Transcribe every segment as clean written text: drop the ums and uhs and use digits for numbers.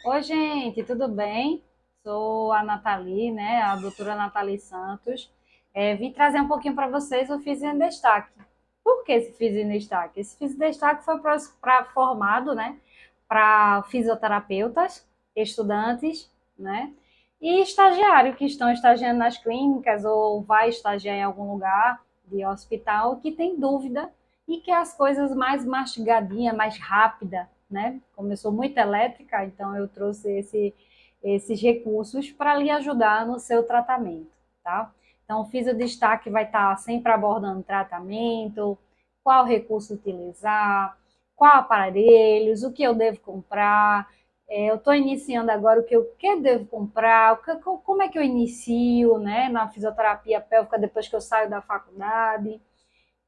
Oi, gente, tudo bem? Sou a Nathalie, né? A doutora Nathalie Santos. Vim trazer um pouquinho para vocês o Físio em Destaque. Por que esse Físio em Destaque? Esse Físio em Destaque foi para formado, né? Para fisioterapeutas, estudantes, né? E estagiário que estão estagiando nas clínicas ou vai estagiar em algum lugar de hospital que tem dúvida e quer as coisas mais mastigadinha, mais rápida, né? Como eu sou muito elétrica, então eu trouxe esses recursos para lhe ajudar no seu tratamento, tá? Então, fiz o destaque, vai estar sempre abordando tratamento, qual recurso utilizar, qual aparelhos, o que eu devo comprar. Eu estou iniciando agora o que eu devo comprar, como é que eu inicio, né, na fisioterapia pélvica depois que eu saio da faculdade.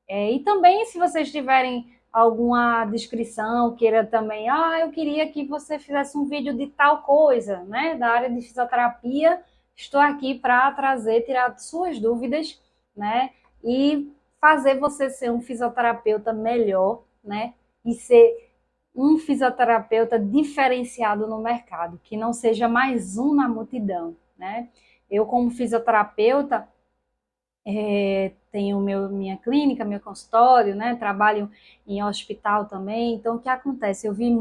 E também, se vocês tiverem alguma descrição, queira também, eu queria que você fizesse um vídeo de tal coisa, né, da área de fisioterapia, estou aqui para trazer, tirar suas dúvidas, né, e fazer você ser um fisioterapeuta melhor, né, e ser um fisioterapeuta diferenciado no mercado, que não seja mais um na multidão, né. Eu, como fisioterapeuta, tenho minha clínica, meu consultório, né? Trabalho em hospital também. Então, o que acontece? Eu vi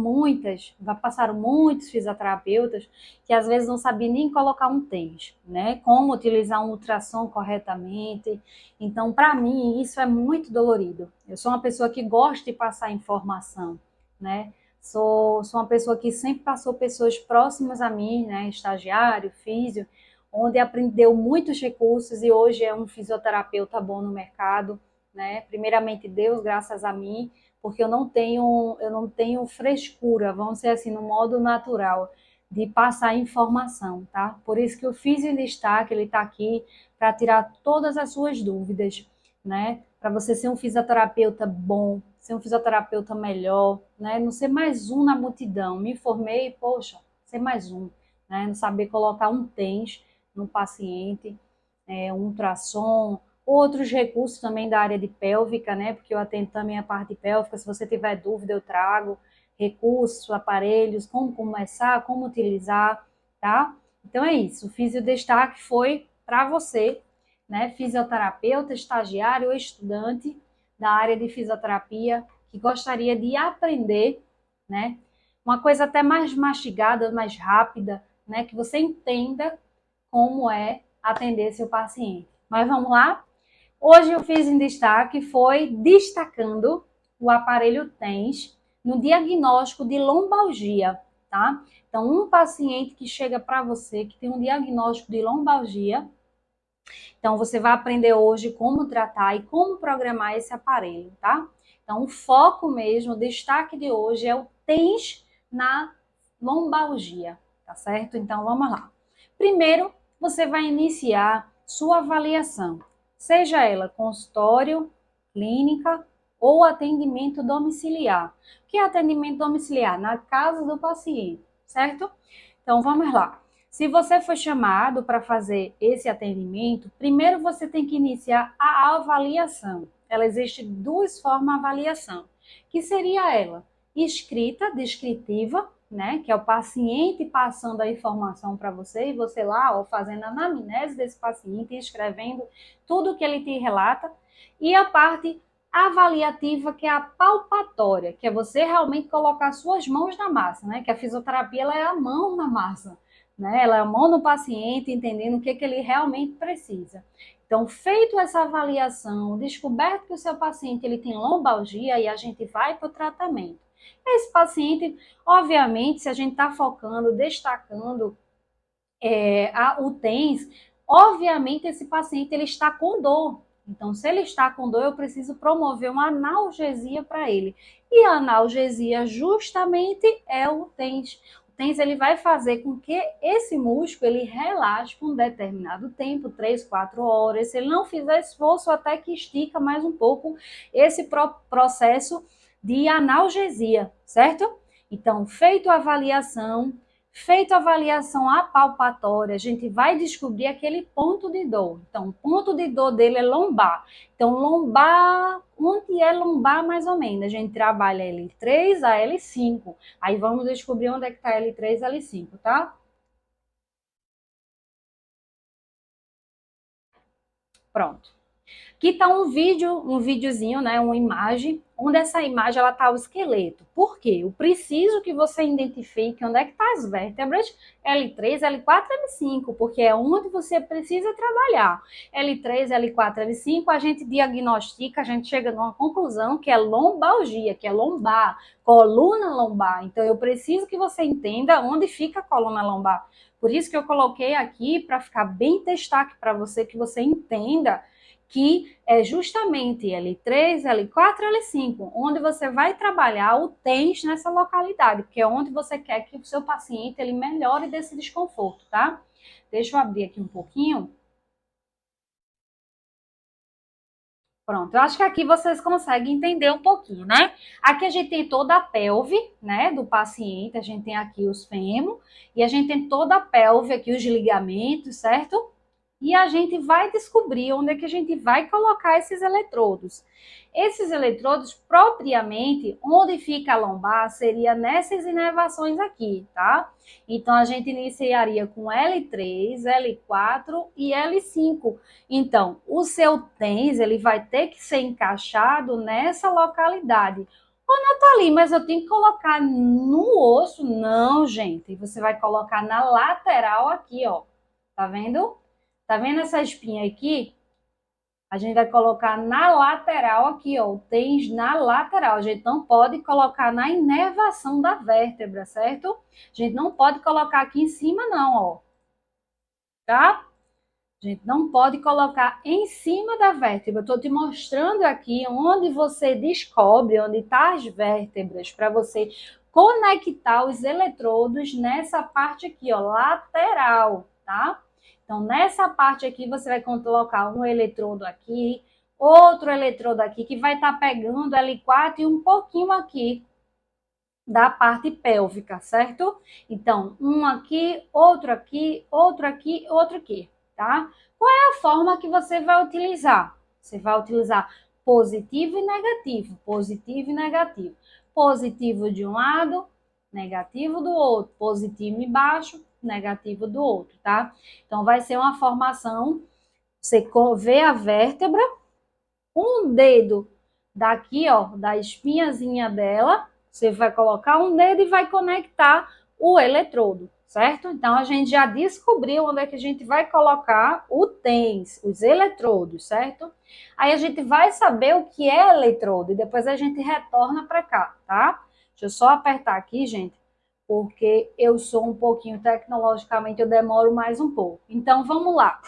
passaram muitos fisioterapeutas que às vezes não sabiam nem colocar um TENS, né? Como utilizar um ultrassom corretamente. Então, para mim, isso é muito dolorido. Eu sou uma pessoa que gosta de passar informação, né? Sou uma pessoa que sempre passou pessoas próximas a mim, né? Estagiário, físio, onde aprendeu muitos recursos e hoje é um fisioterapeuta bom no mercado, né? Primeiramente Deus, graças a mim, porque eu não tenho frescura, vamos dizer assim, no modo natural de passar informação, tá? Por isso que o Físio em Destaque, ele está aqui para tirar todas as suas dúvidas, né? Para você ser um fisioterapeuta bom, ser um fisioterapeuta melhor, né? Não ser mais um na multidão. Me formei, poxa, ser mais um, né? Não saber colocar um TENS no paciente, um ultrassom, outros recursos também da área de pélvica, né? Porque eu atendo também a parte pélvica. Se você tiver dúvida, eu trago recursos, aparelhos, como começar, como utilizar, tá? Então é isso. O Físio Destaque foi para você, né? Fisioterapeuta, estagiário ou estudante da área de fisioterapia que gostaria de aprender, né? Uma coisa até mais mastigada, mais rápida, né? Que você entenda como é atender seu paciente. Mas vamos lá? Hoje eu fiz em destaque foi destacando o aparelho TENS no diagnóstico de lombalgia, tá? Então, um paciente que chega para você que tem um diagnóstico de lombalgia, então você vai aprender hoje como tratar e como programar esse aparelho, tá? Então, o foco mesmo, o destaque de hoje é o TENS na lombalgia, tá certo? Então, vamos lá. Primeiro, você vai iniciar sua avaliação, seja ela consultório, clínica ou atendimento domiciliar. O que é atendimento domiciliar? Na casa do paciente, certo? Então, vamos lá. Se você for chamado para fazer esse atendimento, primeiro você tem que iniciar a avaliação. Ela existe duas formas de avaliação, que seria ela escrita, descritiva, né, que é o paciente passando a informação para você e você lá, ó, fazendo a anamnese desse paciente, escrevendo tudo o que ele te relata, e a parte avaliativa, que é a palpatória, que é você realmente colocar suas mãos na massa, né, que a fisioterapia ela é a mão na massa, né, ela é a mão do paciente, entendendo o que ele realmente precisa. Então, feito essa avaliação, descoberto que o seu paciente ele tem lombalgia, e a gente vai para o tratamento. Esse paciente, obviamente, se a gente está focando, destacando o TENS, obviamente esse paciente ele está com dor. Então, se ele está com dor, eu preciso promover uma analgesia para ele. E a analgesia justamente é o TENS. O TENS ele vai fazer com que esse músculo ele relaxe por um determinado tempo, 3, 4 horas. Se ele não fizer esforço, até que estica mais um pouco esse processo de analgesia, certo? Então, feito a avaliação, Feito a avaliação apalpatória, a gente vai descobrir aquele ponto de dor. Então, o ponto de dor dele é lombar. Então, lombar, onde é lombar mais ou menos? A gente trabalha L3 a L5. Aí vamos descobrir onde é que está L3 a L5, tá? Pronto. Aqui está um videozinho, né, uma imagem, onde essa imagem ela tá o esqueleto. Por quê? Eu preciso que você identifique onde é que tá as vértebras L3, L4, L5, porque é onde você precisa trabalhar. L3, L4, L5, a gente diagnostica, a gente chega numa conclusão que é lombalgia, que é lombar, coluna lombar. Então eu preciso que você entenda onde fica a coluna lombar. Por isso que eu coloquei aqui para ficar bem destaque para você, que você entenda que é justamente L3, L4, L5, onde você vai trabalhar o TENS nessa localidade, porque é onde você quer que o seu paciente ele melhore desse desconforto, tá? Deixa eu abrir aqui um pouquinho. Pronto, eu acho que aqui vocês conseguem entender um pouquinho, né? Aqui a gente tem toda a pelve, né, do paciente, a gente tem aqui os fêmur, e a gente tem toda a pelve aqui, os ligamentos, certo? E a gente vai descobrir onde é que a gente vai colocar esses eletrodos. Esses eletrodos, propriamente, onde fica a lombar, seria nessas inervações aqui, tá? Então, a gente iniciaria com L3, L4 e L5. Então, o seu TENS, ele vai ter que ser encaixado nessa localidade. Ô, Nathalie, mas eu tenho que colocar no osso? Não, gente. Você vai colocar na lateral aqui, ó. Tá vendo? Tá vendo essa espinha aqui? A gente vai colocar na lateral aqui, ó. O TENS na lateral. A gente não pode colocar na inervação da vértebra, certo? A gente não pode colocar aqui em cima, não, ó. Tá? A gente não pode colocar em cima da vértebra. Eu estou te mostrando aqui onde você descobre, onde estão as vértebras, para você conectar os eletrodos nessa parte aqui, ó, lateral, tá? Então, nessa parte aqui, você vai colocar um eletrodo aqui, outro eletrodo aqui, que vai estar pegando L4 e um pouquinho aqui da parte pélvica, certo? Então, um aqui, outro aqui, outro aqui, outro aqui, tá? Qual é a forma que você vai utilizar? Você vai utilizar positivo e negativo, positivo e negativo. Positivo de um lado, negativo do outro, positivo embaixo, negativo do outro, tá? Então, vai ser uma formação, você vê a vértebra, um dedo daqui, ó, da espinhazinha dela, você vai colocar um dedo e vai conectar o eletrodo, certo? Então, a gente já descobriu onde é que a gente vai colocar o TENS, os eletrodos, certo? Aí a gente vai saber o que é eletrodo e depois a gente retorna para cá, tá? Deixa eu só apertar aqui, gente, porque eu sou um pouquinho tecnologicamente, eu demoro mais um pouco. Então, vamos lá.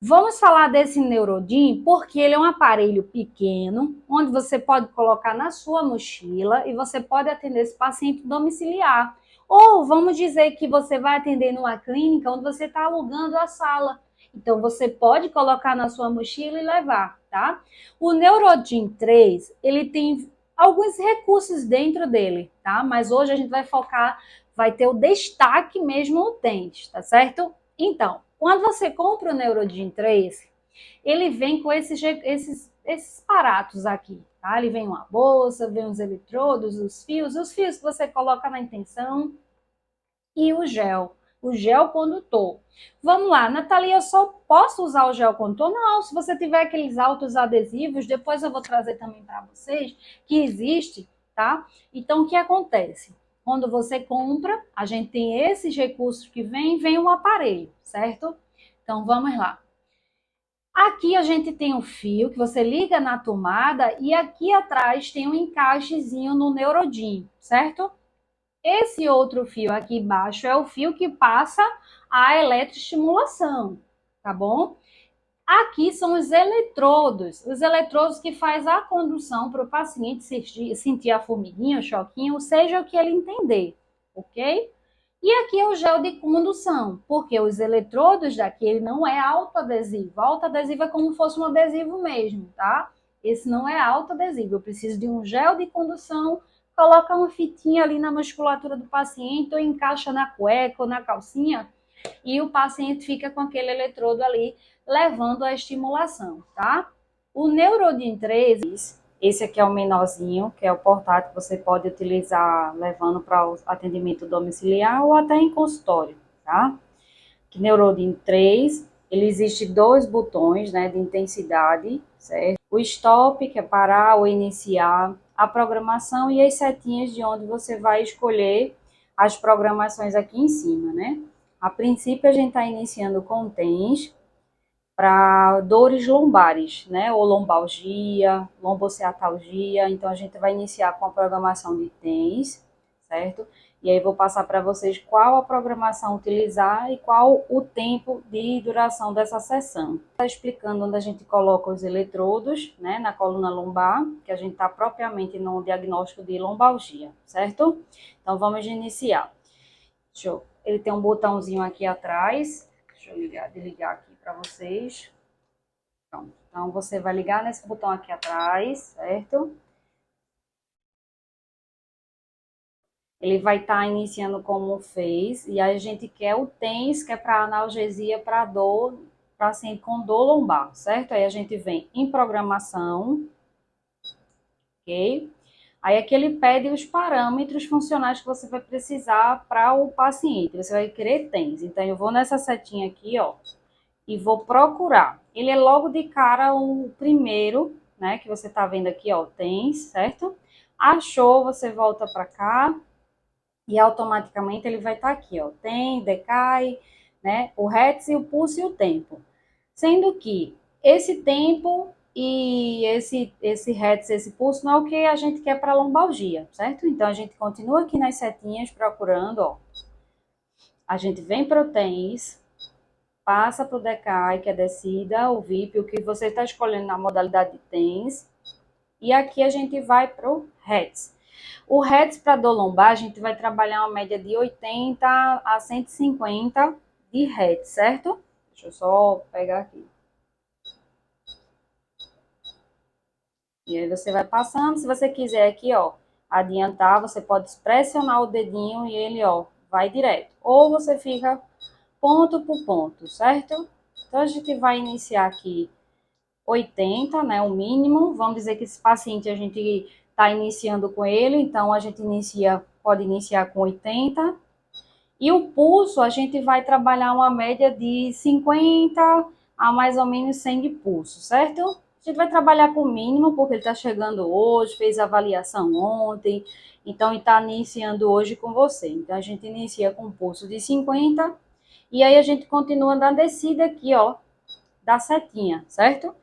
Vamos falar desse Neurodin porque ele é um aparelho pequeno, onde você pode colocar na sua mochila e você pode atender esse paciente domiciliar. Ou vamos dizer que você vai atender numa clínica onde você está alugando a sala. Então você pode colocar na sua mochila e levar, tá? O Neurodin 3, ele tem alguns recursos dentro dele, tá? Mas hoje a gente vai focar, vai ter o destaque mesmo o TENS, tá certo? Então, quando você compra o Neurodin 3, ele vem com esses aparatos aqui, tá? Ele vem uma bolsa, vem os eletrodos, os fios que você coloca na intenção e o gel condutor. Vamos lá, Nathalie, eu só posso usar o gel condutor? Não, se você tiver aqueles altos adesivos, depois eu vou trazer também para vocês, que existe, tá? Então, o que acontece? Quando você compra, a gente tem esses recursos que vem um aparelho, certo? Então, vamos lá. Aqui a gente tem um fio que você liga na tomada e aqui atrás tem um encaixezinho no Neurodin, certo? Esse outro fio aqui embaixo é o fio que passa a eletroestimulação, tá bom? Aqui são os eletrodos que faz a condução para o paciente sentir a formiguinha, o choquinho, seja o que ele entender, ok? E aqui é o gel de condução, porque os eletrodos daqui ele não é autoadesivo. Autoadesivo é como se fosse um adesivo mesmo, tá? Esse não é autoadesivo. Eu preciso de um gel de condução coloca uma fitinha ali na musculatura do paciente, ou encaixa na cueca ou na calcinha, e o paciente fica com aquele eletrodo ali, levando a estimulação, tá? O Neurodin 3, esse aqui é o menorzinho, que é o portátil, que você pode utilizar levando para o atendimento domiciliar ou até em consultório, tá? Que Neurodin 3, ele existe dois botões, né, de intensidade, certo? O stop, que é parar ou iniciar, a programação e as setinhas de onde você vai escolher as programações aqui em cima, né? A princípio, a gente está iniciando com TENS para dores lombares, né? Ou lombalgia, lombociatalgia. Então, a gente vai iniciar com a programação de TENS, certo? E aí, vou passar para vocês qual a programação utilizar e qual o tempo de duração dessa sessão. Está explicando onde a gente coloca os eletrodos, né? Na coluna lombar, que a gente está propriamente no diagnóstico de lombalgia, certo? Então, vamos iniciar. Ele tem um botãozinho aqui atrás. Deixa eu desligar aqui para vocês. Pronto. Então, você vai ligar nesse botão aqui atrás, certo? Ele vai estar iniciando como fez. E aí a gente quer o TENS, que é para analgesia, para dor, paciente com dor lombar, certo? Aí a gente vem em programação, ok? Aí aqui ele pede os parâmetros funcionais que você vai precisar para o paciente. Você vai querer TENS. Então, eu vou nessa setinha aqui, ó, e vou procurar. Ele é logo de cara o primeiro, né, que você tá vendo aqui, ó, TENS, certo? Achou, você volta para cá e automaticamente ele vai estar aqui, ó, TENS, decai, né, o Hertz e o pulso e o tempo. Sendo que esse tempo e esse Hertz, esse pulso, não é o que a gente quer para lombalgia, certo? Então, a gente continua aqui nas setinhas procurando, ó. A gente vem para o TENS, passa para o Decai, que é descida, o VIP, o que você está escolhendo na modalidade de TENS. E aqui a gente vai para o Hertz. O Hertz para dor lombar, a gente vai trabalhar uma média de 80 a 150 de Hertz, certo? Deixa eu só pegar aqui. E aí você vai passando. Se você quiser aqui, ó, adiantar, você pode pressionar o dedinho e ele, ó, vai direto. Ou você fica ponto por ponto, certo? Então, a gente vai iniciar aqui 80, né, o mínimo. Vamos dizer que esse paciente a gente está iniciando com ele, então a gente pode iniciar com 80. E o pulso, a gente vai trabalhar uma média de 50 a mais ou menos 100 de pulso, certo? A gente vai trabalhar com o mínimo, porque ele está chegando hoje, fez a avaliação ontem, então ele está iniciando hoje com você. Então, a gente inicia com um pulso de 50, e aí a gente continua na descida aqui, ó, da setinha, certo?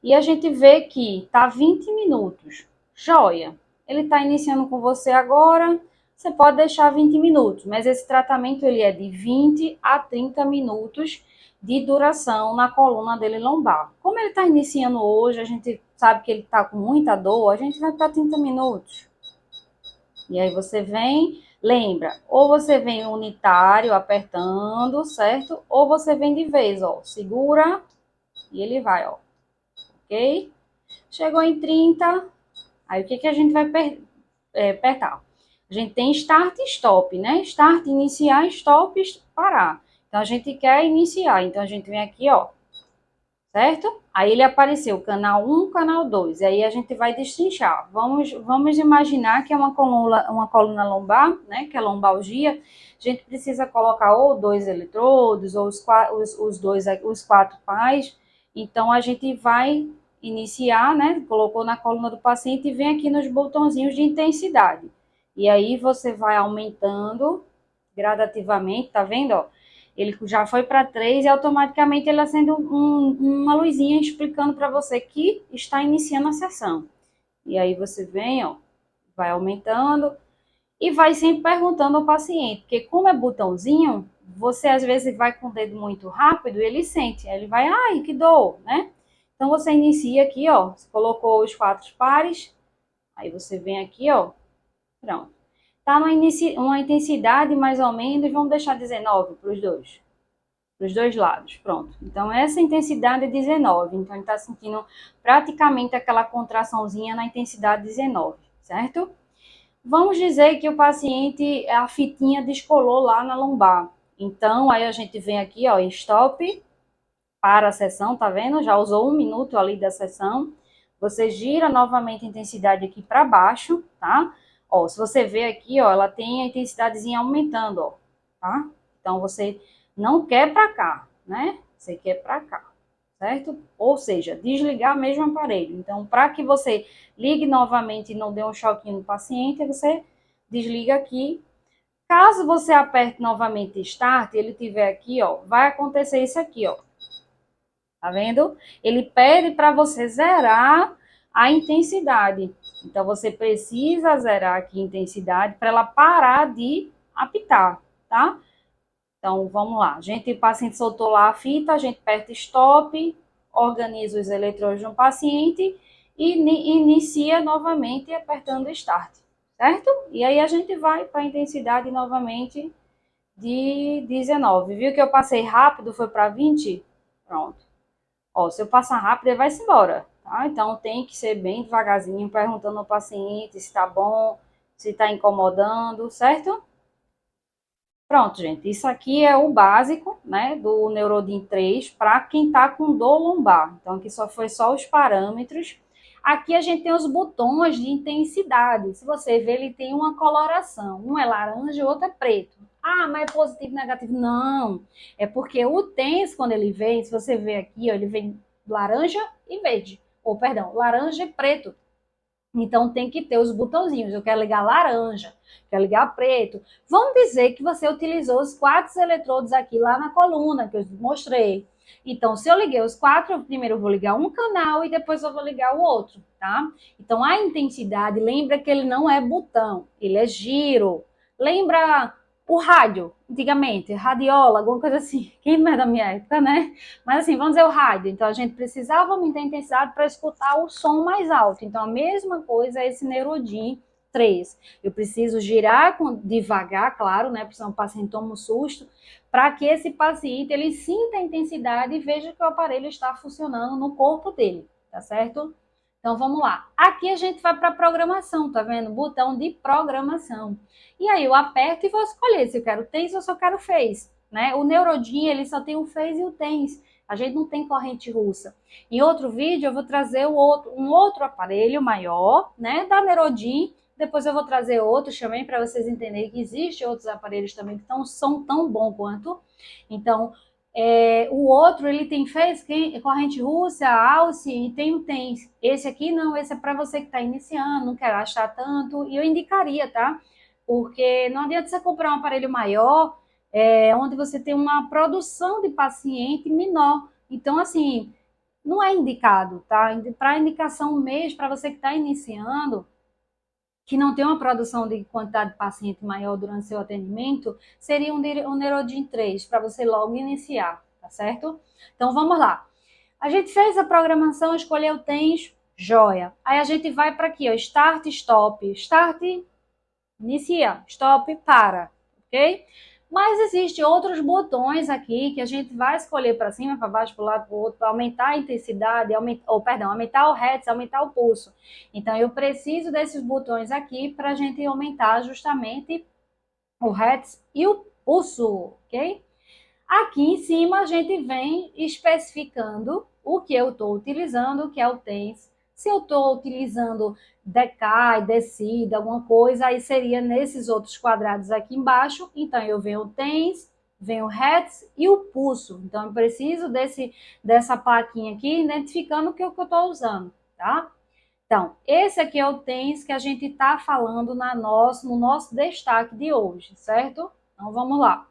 E a gente vê que tá 20 minutos. Joia. Ele está iniciando com você agora, você pode deixar 20 minutos, mas esse tratamento ele é de 20 a 30 minutos de duração na coluna dele lombar. Como ele está iniciando hoje, a gente sabe que ele está com muita dor, a gente vai para 30 minutos. E aí você vem, lembra, ou você vem unitário apertando, certo? Ou você vem de vez, ó, segura e ele vai, ó, ok? Chegou em 30, aí o que a gente vai apertar? A gente tem start e stop, né? Start, iniciar, stop, parar. Então, a gente quer iniciar. Então, a gente vem aqui, ó, certo? Aí ele apareceu, canal 1, canal 2. E aí a gente vai destrinchar. Vamos imaginar que é uma coluna lombar, né? Que é lombalgia. A gente precisa colocar ou 2 eletrodos, ou os 4 pais. Então, a gente vai iniciar, né? Colocou na coluna do paciente e vem aqui nos botõezinhos de intensidade. E aí você vai aumentando gradativamente, tá vendo, ó? Ele já foi para 3 e automaticamente ele acende uma luzinha explicando para você que está iniciando a sessão. E aí você vem, ó, vai aumentando e vai sempre perguntando ao paciente, porque como é botãozinho, você às vezes vai com o dedo muito rápido e ele sente, aí ele vai, ai, que dor, né? Então você inicia aqui, ó, você colocou os 4 pares, aí você vem aqui, ó, pronto. Tá uma intensidade mais ou menos, vamos deixar 19 para os dois lados, pronto. Então, essa intensidade é 19, então ele está sentindo praticamente aquela contraçãozinha na intensidade 19, certo? Vamos dizer que o paciente, a fitinha descolou lá na lombar. Então, aí a gente vem aqui, ó, stop, para a sessão, tá vendo? Já usou 1 minuto ali da sessão. Você gira novamente a intensidade aqui para baixo, tá? Ó, se você ver aqui, ó, ela tem a intensidadezinha aumentando, ó, tá? Então, você não quer para cá, né? Você quer para cá, certo? Ou seja, desligar mesmo o aparelho. Então, para que você ligue novamente e não dê um choquinho no paciente, você desliga aqui. Caso você aperte novamente Start, ele tiver aqui, ó, vai acontecer isso aqui, ó. Tá vendo? Ele pede para você zerar a intensidade. Então, você precisa zerar aqui a intensidade para ela parar de apitar, tá? Então, vamos lá. O paciente soltou lá a fita, a gente aperta stop, organiza os eletrodos no paciente e inicia novamente apertando start, certo? E aí a gente vai para a intensidade novamente de 19. Viu que eu passei rápido, foi para 20? Pronto. Ó, se eu passar rápido, ele vai-se embora, tá? Então tem que ser bem devagarzinho, perguntando ao paciente se tá bom, se tá incomodando, certo? Pronto, gente. Isso aqui é o básico, né, do Neurodin 3 para quem tá com dor lombar. Então aqui só foi só os parâmetros. Aqui a gente tem os botões de intensidade. Se você ver, ele tem uma coloração. Um é laranja e o outro é preto. Ah, mas é positivo e negativo? Não. É porque o TENS, quando ele vem, se você ver aqui, ó, ele vem laranja e verde. Ou, perdão, laranja e preto. Então tem que ter os botãozinhos. Eu quero ligar laranja, quero ligar preto. Vamos dizer que você utilizou os 4 eletrodos aqui lá na coluna que eu mostrei. Então, se eu liguei os 4, primeiro eu vou ligar um canal e depois eu vou ligar o outro, tá? Então, a intensidade, lembra que ele não é botão, ele é giro. Lembra o rádio, antigamente, radiola, alguma coisa assim. Quem não é da minha época, né? Mas assim, vamos dizer o rádio. Então a gente precisava aumentar a intensidade para escutar o som mais alto. Então a mesma coisa é esse Neurodin 3. Eu preciso girar devagar, claro, né? Porque senão o paciente toma um susto, para que esse paciente ele sinta a intensidade e veja que o aparelho está funcionando no corpo dele, tá certo? Então vamos lá. Aqui a gente vai para a programação, tá vendo? Botão de programação. E aí eu aperto e vou escolher se eu quero TENS ou se eu quero phase, né? O Neurodin, ele só tem o phase e o TENS. A gente não tem corrente russa. Em outro vídeo eu vou trazer um outro aparelho maior, né, da Neurodin. Depois eu vou trazer outros também para vocês entenderem que existem outros aparelhos também que são tão bons quanto. Então, o outro, ele tem corrente russa, alce e tem o TENS. Esse aqui não, esse é para você que está iniciando, não quer gastar tanto. E eu indicaria, tá? Porque não adianta você comprar um aparelho maior, onde você tem uma produção de paciente menor. Então, assim, não é indicado, tá? Para indicação mesmo, para você que está iniciando, que não tem uma produção de quantidade de paciente maior durante seu atendimento, seria um Neurodin 3, para você logo iniciar, tá certo? Então, vamos lá. A gente fez a programação, escolheu o TENS, joia. Aí a gente vai para aqui, ó, Start, Stop. Start, inicia, Stop, para, ok? Mas existem outros botões aqui que a gente vai escolher para cima, para baixo, para o lado, para o outro, para aumentar a intensidade, aumentar o hertz, aumentar o pulso. Então, eu preciso desses botões aqui para a gente aumentar justamente o hertz e o pulso, ok? Aqui em cima a gente vem especificando o que eu estou utilizando, que é o TENS. Se eu estou utilizando decai, descida, alguma coisa, aí seria nesses outros quadrados aqui embaixo. Então eu venho o TENS, venho o hertz e o pulso. Então eu preciso dessa plaquinha aqui, identificando o que eu estou usando, tá? Então, esse aqui é o TENS que a gente está falando no nosso destaque de hoje, certo? Então vamos lá.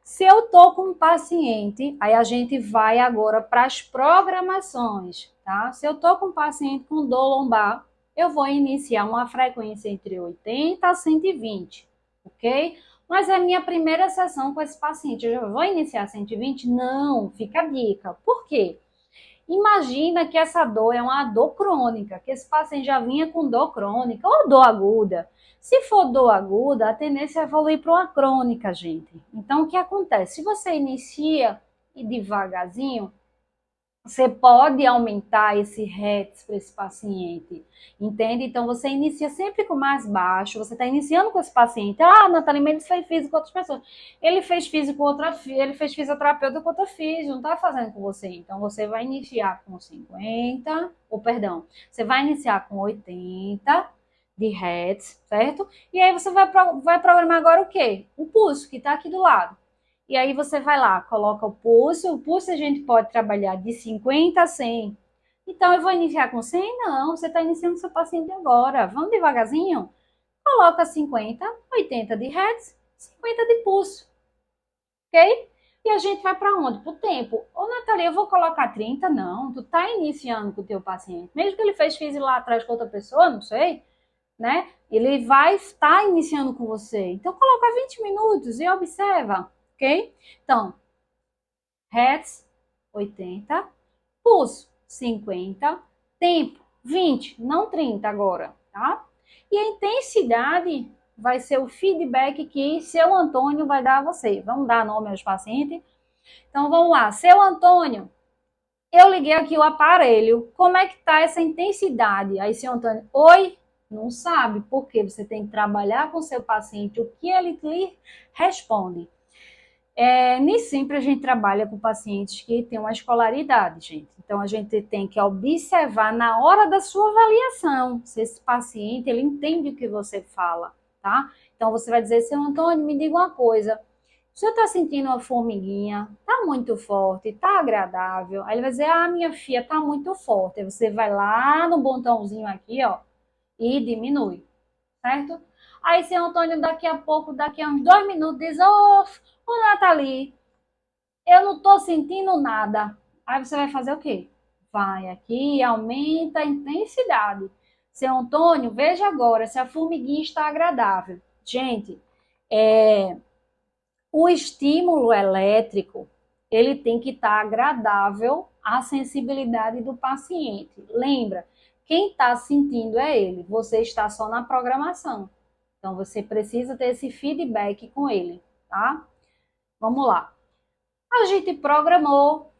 Se eu estou com um paciente, aí a gente vai agora para as programações, tá? Se eu estou com um paciente com dor lombar, eu vou iniciar uma frequência entre 80 a 120, ok? Mas é a minha primeira sessão com esse paciente. Eu já vou iniciar 120? Não, fica a dica. Por quê? Imagina que essa dor é uma dor crônica, que esse paciente já vinha com dor crônica ou dor aguda. Se for dor aguda, a tendência é evoluir para uma crônica, gente. Então, o que acontece? Se você inicia e devagarzinho, você pode aumentar esse hertz para esse paciente, entende? Então, você inicia sempre com mais baixo, você está iniciando com esse paciente. Ah, Nathalie Mendes fez físico com outras pessoas. Ele fez físico com outra, ele fez fisioterapeuta com outra físico, não está fazendo com você. Então, você vai iniciar com 50, ou perdão, você vai iniciar com 80 de hertz, certo? E aí você vai programar agora o quê? O pulso, que está aqui do lado. E aí você vai lá, coloca o pulso a gente pode trabalhar de 50 a 100. Então, eu vou iniciar com 100? Não, você está iniciando seu paciente agora. Vamos devagarzinho? Coloca 50, 80 de hertz, 50 de pulso, ok? E a gente vai para onde? Para o tempo. Ô, Nathalie, eu vou colocar 30? Não, tu está iniciando com o teu paciente. Mesmo que ele fez físico lá atrás com outra pessoa, não sei, né? Ele vai estar iniciando com você. Então, coloca 20 minutos e observa, ok? Então, hertz, 80, pulso, 50, tempo, 20, não 30 agora, tá? E a intensidade vai ser o feedback que seu Antônio vai dar a você. Vamos dar nome aos pacientes? Então, vamos lá. Seu Antônio, eu liguei aqui o aparelho. Como é que tá essa intensidade? Aí, seu Antônio, oi? Não sabe, porque você tem que trabalhar com seu paciente o que ele lhe responde. Nem sempre a gente trabalha com pacientes que têm uma escolaridade, gente. Então, a gente tem que observar na hora da sua avaliação se esse paciente ele entende o que você fala, tá? Então, você vai dizer, seu Antônio, me diga uma coisa. O senhor está sentindo uma formiguinha? Está muito forte? Está agradável? Aí ele vai dizer, ah, minha filha, está muito forte. Aí você vai lá no botãozinho aqui, ó, e diminui, certo? Aí, seu Antônio, daqui a pouco, daqui a uns 2 minutos, diz, ô Nathalie, eu não tô sentindo nada. Aí você vai fazer o quê? Vai aqui e aumenta a intensidade. Seu Antônio, veja agora se a formiguinha está agradável. Gente, o estímulo elétrico, ele tem que estar agradável à sensibilidade do paciente. Lembra, quem está sentindo é ele, você está só na programação. Então, você precisa ter esse feedback com ele, tá? Vamos lá. A gente programou,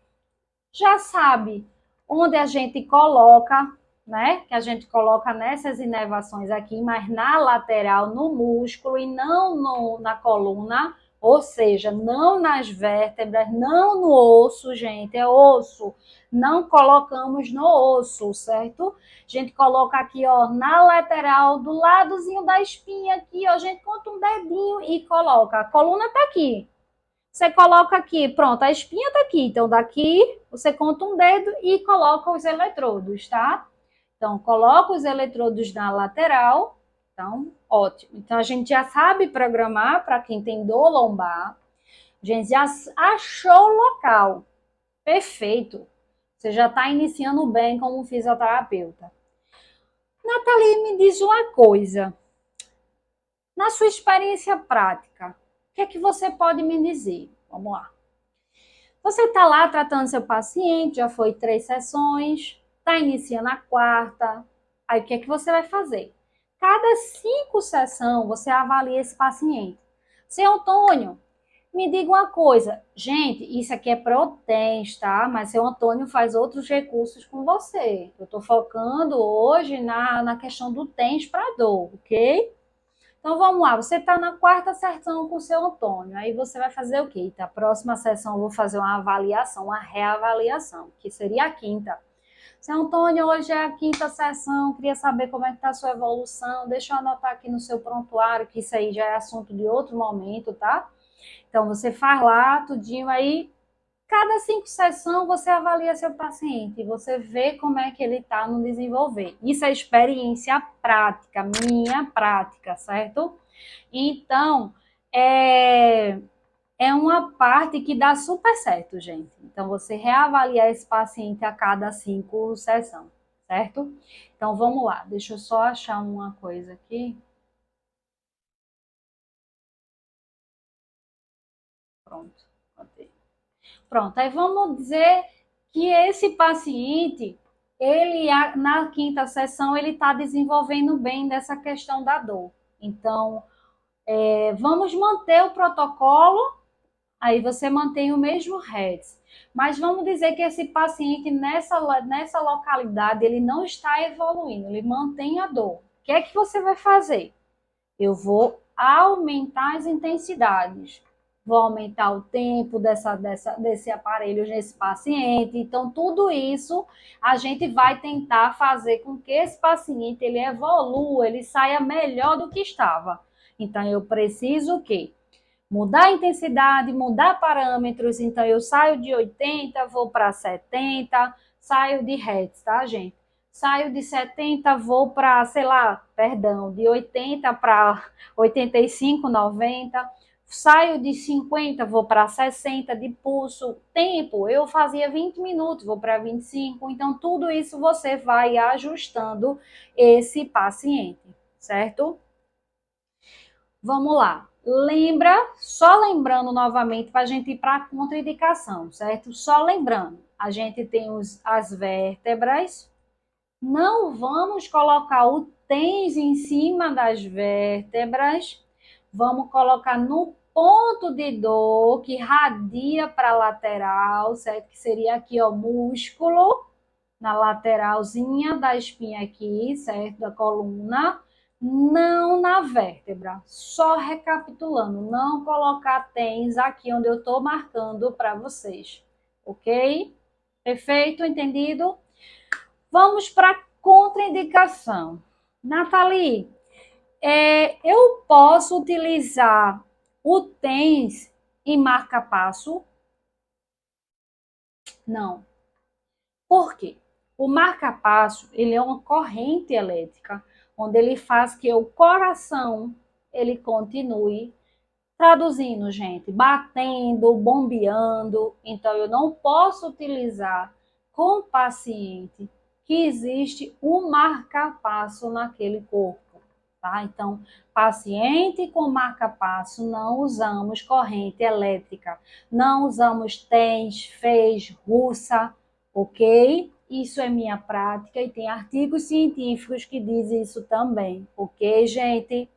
já sabe onde a gente coloca, né? Que a gente coloca nessas inervações aqui, mas na lateral, no músculo e não na coluna, ou seja, não nas vértebras, não no osso, gente, é osso. Não colocamos no osso, certo? A gente coloca aqui, ó, na lateral, do ladozinho da espinha aqui, ó, a gente conta um dedinho e coloca. A coluna tá aqui, você coloca aqui, pronto, a espinha tá aqui. Então, daqui você conta um dedo e coloca os eletrodos, tá? Então, coloca os eletrodos na lateral. Então, ótimo. Então, a gente já sabe programar para quem tem dor lombar. A gente já achou o local. Perfeito. Você já está iniciando bem como fisioterapeuta. Nathalie, me diz uma coisa. Na sua experiência prática, o que é que você pode me dizer? Vamos lá. Você está lá tratando seu paciente, já foi 3 sessões, está iniciando a quarta. Aí o que é que você vai fazer? Cada 5 sessões você avalia esse paciente. Seu Antônio, me diga uma coisa. Gente, isso aqui é para o TENS, tá? Mas seu Antônio faz outros recursos com você. Eu estou focando hoje na questão do TENS para dor, ok? Então vamos lá, você está na quarta sessão com o seu Antônio, aí você vai fazer o quê? A próxima sessão eu vou fazer uma avaliação, uma reavaliação, que seria a quinta. Seu Antônio, hoje é a quinta sessão, queria saber como é que está a sua evolução, deixa eu anotar aqui no seu prontuário, que isso aí já é assunto de outro momento, tá? Então você faz lá tudinho, aí cada 5 sessões você avalia seu paciente, você vê como é que ele está no desenvolver. Isso é experiência prática, minha prática, certo? Então, é uma parte que dá super certo, gente. Então, você reavaliar esse paciente a cada 5 sessões, certo? Então, vamos lá. Deixa eu só achar uma coisa aqui. Pronto. Pronto, aí vamos dizer que esse paciente, ele na quinta sessão, ele está desenvolvendo bem dessa questão da dor. Então, vamos manter o protocolo aí você mantém o mesmo Hertz. Mas vamos dizer que esse paciente nessa localidade ele não está evoluindo, ele mantém a dor. O que é que você vai fazer? Eu vou aumentar as intensidades, vou aumentar o tempo desse aparelho nesse paciente. Então, tudo isso a gente vai tentar fazer com que esse paciente ele evolua, ele saia melhor do que estava. Então, eu preciso o quê? Mudar a intensidade, mudar parâmetros. Então, eu saio de 80, vou para 70, saio de Hertz, tá, gente? Saio de 70, vou para, sei lá, perdão, de 80 para 85, 90. Saio de 50, vou para 60 de pulso. Tempo, eu fazia 20 minutos, vou para 25. Então, tudo isso você vai ajustando esse paciente, certo? Vamos lá. Lembra, só lembrando novamente para a gente ir para a contraindicação, certo? Só lembrando, a gente tem as vértebras, não vamos colocar o TENS em cima das vértebras, vamos colocar no ponto de dor que radia para a lateral, certo? Que seria aqui, ó, músculo, na lateralzinha da espinha aqui, certo? Da coluna, não na vértebra. Só recapitulando, não colocar TENS aqui onde eu estou marcando para vocês, ok? Perfeito? Entendido? Vamos para contraindicação. Nathalie, eu posso utilizar o TENS em marca-passo? Não. Por quê? O marca-passo, ele é uma corrente elétrica, onde ele faz que o coração, ele continue traduzindo, gente, batendo, bombeando. Então, eu não posso utilizar com o paciente que existe um marca-passo naquele corpo, tá? Então, paciente com marca-passo, não usamos corrente elétrica, não usamos TENS, FES, russa, ok? Isso é minha prática e tem artigos científicos que dizem isso também, ok, gente?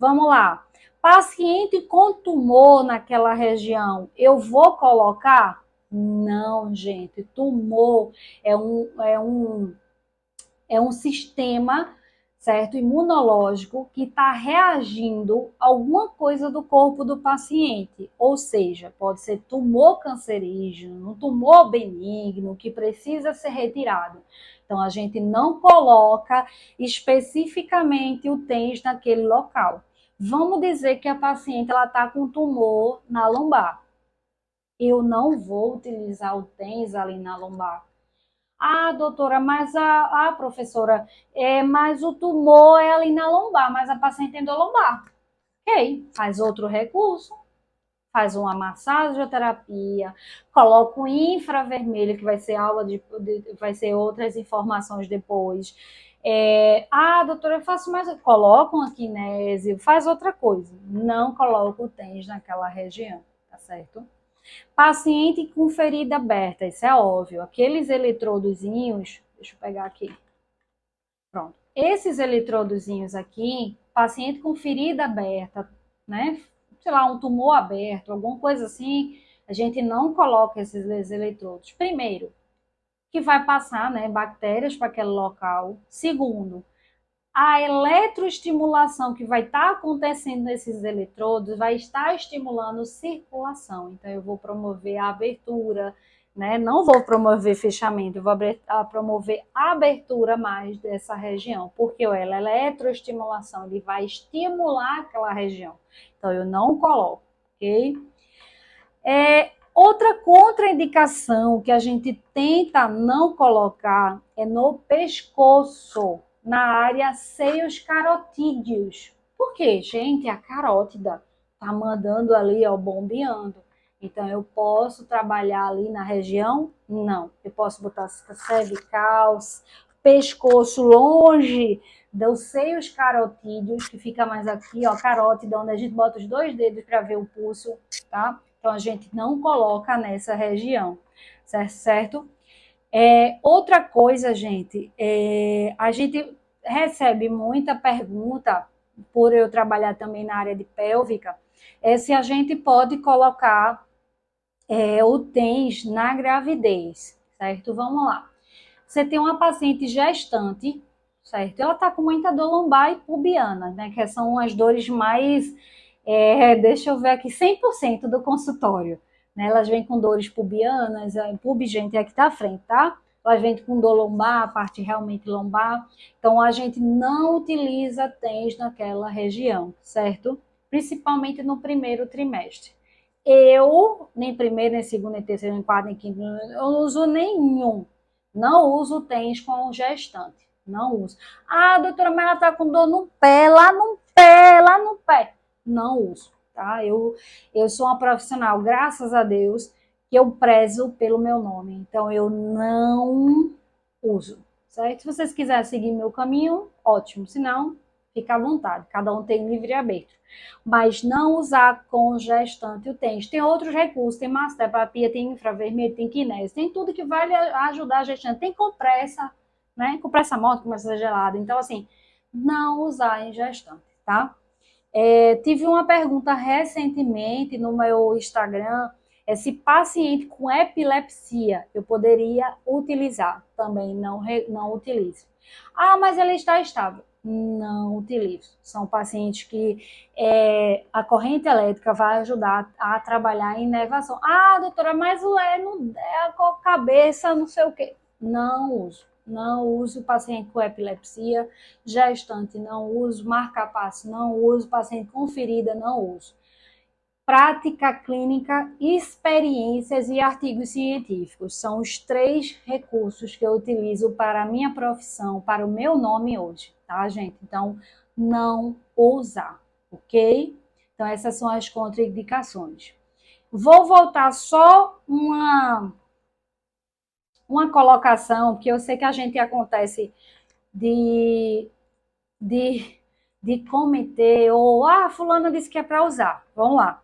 Vamos lá. Paciente com tumor naquela região, eu vou colocar? Não, gente. Tumor é um sistema, certo, imunológico que está reagindo a alguma coisa do corpo do paciente. Ou seja, pode ser tumor cancerígeno, um tumor benigno que precisa ser retirado. Então, a gente não coloca especificamente o TENS naquele local. Vamos dizer que a paciente está com tumor na lombar. Eu não vou utilizar o TENS ali na lombar. Ah, doutora, mas a professora, mas o tumor é ali na lombar, mas a paciente tem dor lombar. Ok, faz outro recurso, faz uma massageterapia, coloca o infravermelho, que vai ser aula vai ser outras informações depois. Doutora, eu faço mais. Coloca um kinésio, faz outra coisa. Não coloca o TENS naquela região, tá certo? Paciente com ferida aberta, isso é óbvio. Aqueles eletrodozinhos, deixa eu pegar aqui. Pronto. Esses eletrodozinhos aqui, paciente com ferida aberta, né? Sei lá, um tumor aberto, alguma coisa assim, a gente não coloca esses eletrodos. Primeiro, que vai passar, né, bactérias para aquele local. Segundo, a eletroestimulação que vai estar acontecendo nesses eletrodos vai estar estimulando circulação. Então, eu vou promover a abertura, né? Não vou promover fechamento, eu vou promover a abertura mais dessa região, porque a eletroestimulação ele vai estimular aquela região. Então, eu não coloco, ok? Outra contraindicação que a gente tenta não colocar é no pescoço, na área seios carotídeos. Por quê? Gente, a carótida tá mandando ali, ó, bombeando. Então, eu posso trabalhar ali na região? Não. Eu posso botar cervical, pescoço longe dos seios carotídeos, que fica mais aqui, ó, carótida, onde a gente bota os dois dedos para ver o pulso, tá? Então, a gente não coloca nessa região, certo? Outra coisa, gente, a gente recebe muita pergunta, por eu trabalhar também na área de pélvica, se a gente pode colocar o TENS na gravidez, certo? Vamos lá. Você tem uma paciente gestante, certo? Ela está com muita dor lombar e pubiana, né? Que são as dores mais, deixa eu ver aqui, 100% do consultório. Né? Elas vêm com dores pubianas, gente, é aqui tá à frente, tá? Elas vêm com dor lombar, a parte realmente lombar. Então, a gente não utiliza TENS naquela região, certo? Principalmente no primeiro trimestre. Eu, nem primeiro, nem segundo, nem terceiro, nem quarto, nem quinto, eu não uso nenhum. Não uso TENS com gestante. Não uso. Ah, doutora, mas ela tá com dor no pé, lá no pé, lá no pé. Não uso, tá? Eu sou uma profissional, graças a Deus, que eu prezo pelo meu nome. Então, eu não uso, certo? Se vocês quiserem seguir meu caminho, ótimo. Se não, fica à vontade. Cada um tem livre-arbítrio. Mas não usar com gestante o TENS. Tem outros recursos, tem massoterapia, tem infravermelho, tem kinese, tem tudo que vai ajudar a gestante. Tem compressa, né? Compressa morta, compressa gelada. Então, assim, não usar em gestante, tá? Tive uma pergunta recentemente no meu Instagram, se paciente com epilepsia eu poderia utilizar. Também não utilizo. Ah, mas ela está estável. Não utilizo. São pacientes que a corrente elétrica vai ajudar a trabalhar em inervação. Ah, doutora, mas é a cabeça, não sei o quê. Não uso. Não uso paciente com epilepsia, gestante não uso, marca-passo não uso, paciente com ferida não uso. Prática clínica, experiências e artigos científicos são os 3 recursos que eu utilizo para a minha profissão, para o meu nome hoje, tá, gente? Então, não usar, ok? Então, essas são as contraindicações. Vou voltar só uma colocação, porque eu sei que a gente acontece de, de, de cometer, ou, fulano disse que é para usar. Vamos lá.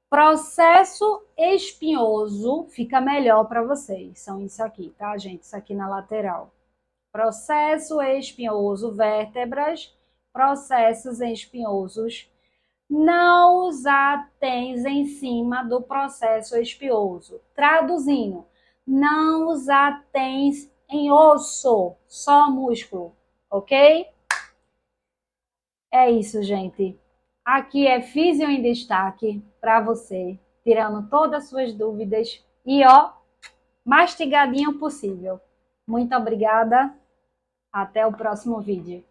Processo espinhoso fica melhor para vocês. São isso aqui, tá, gente? Isso aqui na lateral. Processo espinhoso, vértebras, processos espinhosos. Não usar TENS em cima do processo espinhoso. Traduzindo, não usar TENS em osso, só músculo, ok? É isso, gente. Aqui é Físio em Destaque para você, tirando todas as suas dúvidas e, mastigadinho possível. Muito obrigada. Até o próximo vídeo.